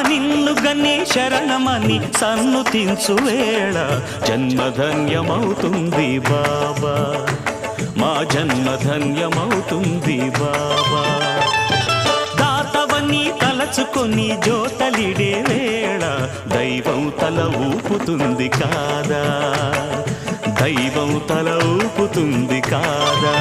నిన్ను గని శరణమని సన్నుతించు వేళ జన్మధన్యమవుతుంది బాబా, మా జన్మధన్యమవుతుంది బాబా. దాతవని తలచుకొని జోతలిడే వేళ దైవం తల ఊపుతుంది కాదా, దైవం తల ఊపుతుంది కాదా.